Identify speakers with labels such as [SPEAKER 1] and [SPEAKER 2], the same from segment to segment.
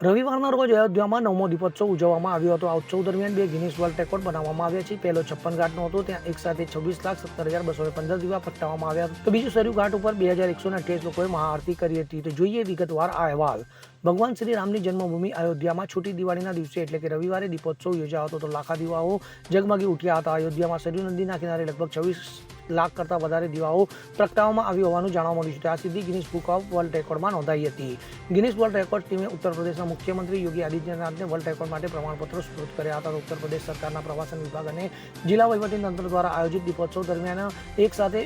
[SPEAKER 1] રવિવારના રોજ અયોધ્યામાં 9મો દીપોત્સવ ઉજવવામાં આવ્યો હતો. આ ઉત્સવ દરમિયાન 2 ગિનિસ વર્લ્ડ રેકોર્ડ બનાવવામાં આવ્યા છે. પહેલો 56 ઘાટનો હતો, ત્યાં એક સાથે 26,70,215 દીવા પ્રગટાવવામાં આવ્યા હતા. તો બીજું સરયુ ઘાટ ઉપર 2,128 લોકોએ મહાઆરતી કરી હતી. તો જોઈએ વિગતવાર આ અહેવાલ. ભગવાન શ્રી રામની જન્મભૂમિ અયોધ્યામાં છોટી દિવાળીના દિવસે એટલે કે રવિવારે દીપોત્સવ યોજાયો હતો. તો લાખા દીવાઓ જગમગી ઉઠ્યા હતા. અયોધ્યામાં સરયુ નદીના કિનારે લગભગ 26 લાખ કરતાં વધારે દીવાઓ પ્રગટાવવામાં આવી હોવાનું જાણવા મળ્યું છે. આ સિદ્ધિ ગિનિસ બુક ઓફ વર્લ્ડ રેકોર્ડમાં નોંધાઈ હતી. ગિનિસ વર્લ્ડ રેકોર્ડ ટીમે ઉત્તર પ્રદેશના મુખ્યમંત્રી યોગી આદિત્યનાથને વર્લ્ડ રેકોર્ડ માટે પ્રમાણપત્રો સુપરત કર્યા હતા. ઉત્તર પ્રદેશ સરકારના પ્રવાસન વિભાગ અને જિલ્લા વહીવટીતંત્ર દ્વારા આયોજિત દીપોત્સવ દરમિયાન એક સાથે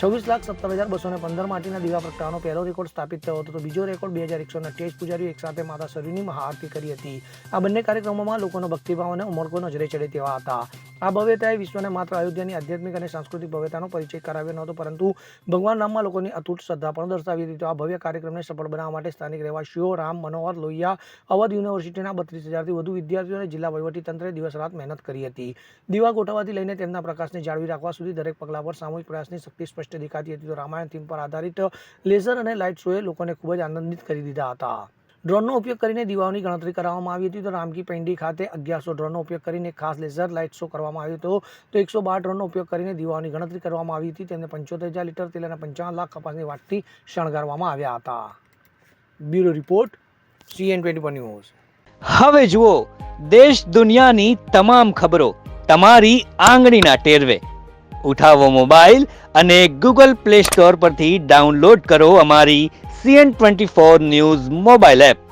[SPEAKER 1] 26,70,215 માટીના દીવા પ્રગટાવવાનો પહેલો રેકોર્ડ સ્થાપિત થયો હતો. તો બીજો રેકોર્ડ 2,128 પૂજારીઓ એક સાથે માતા સરયુની મહાઆરતી કરી હતી. આ બંને કાર્યક્રમોમાં લોકોનો ભક્તિભાવ અને ઉમળકો નજરે ચડે તેવા હતા. આ ભવ્યતાએ વિશ્વને માત્ર અયોધ્યાની આધ્યાત્મિક અને સાંસ્કૃતિક ભવ્યતાનો પરિચય કરાવ્યો નહોતો, પરંતુ ભગવાન રામમાં લોકોની અતૂટ શ્રદ્ધા પણ દર્શાવી હતી. તો આ ભવ્ય કાર્યક્રમને સફળ બનાવવા માટે સ્થાનિક રહેવાસીઓ, રામ મનોહર લોહિયા અવધ યુનિવર્સિટીના 32,000થી વધુ વિદ્યાર્થીઓ અને જિલ્લા વહીવટીતંત્રે દિવસ રાત મહેનત કરી હતી. દીવા ગોઠવવાથી લઈને તેમના પ્રકાશને જાળવી રાખવા સુધી દરેક પગલા પર સામૂહિક પ્રયાસની શક્તિ સ્પષ્ટ દેખાતી હતી. તો રામાયણ થીમ પર આધારિત લેઝર અને લાઇટ શોએ લોકોને ખૂબ જ આનંદિત કરી દીધા હતા. ડ્રોનનો ઉપયોગ કરીને દીવાઓની ગણતરી કરવામાં આવી હતી. તો રામકી પેંડી ખાતે 1100 ડ્રોનનો ઉપયોગ કરીને ખાસ લેઝર લાઇટ શો કરવામાં આવ્યો હતો. તો 112 ડ્રોનનો ઉપયોગ કરીને દીવાઓની ગણતરી કરવામાં આવી હતી. તેમને 75,000 લીટર તેલ અને 55 લાખ કપાસની વાટથી શણગારવામાં આવ્યા હતા. Bureau report, CN24 news.
[SPEAKER 2] હવે જુઓ દેશ દુનિયાની તમામ ખબરો તમારી આંગળીના ટેરવે. ઉઠાવો મોબાઈલ અને Google Play Store પરથી ડાઉનલોડ કરો અમારી CN24 ન્યૂઝ મોબાઈલ એપ.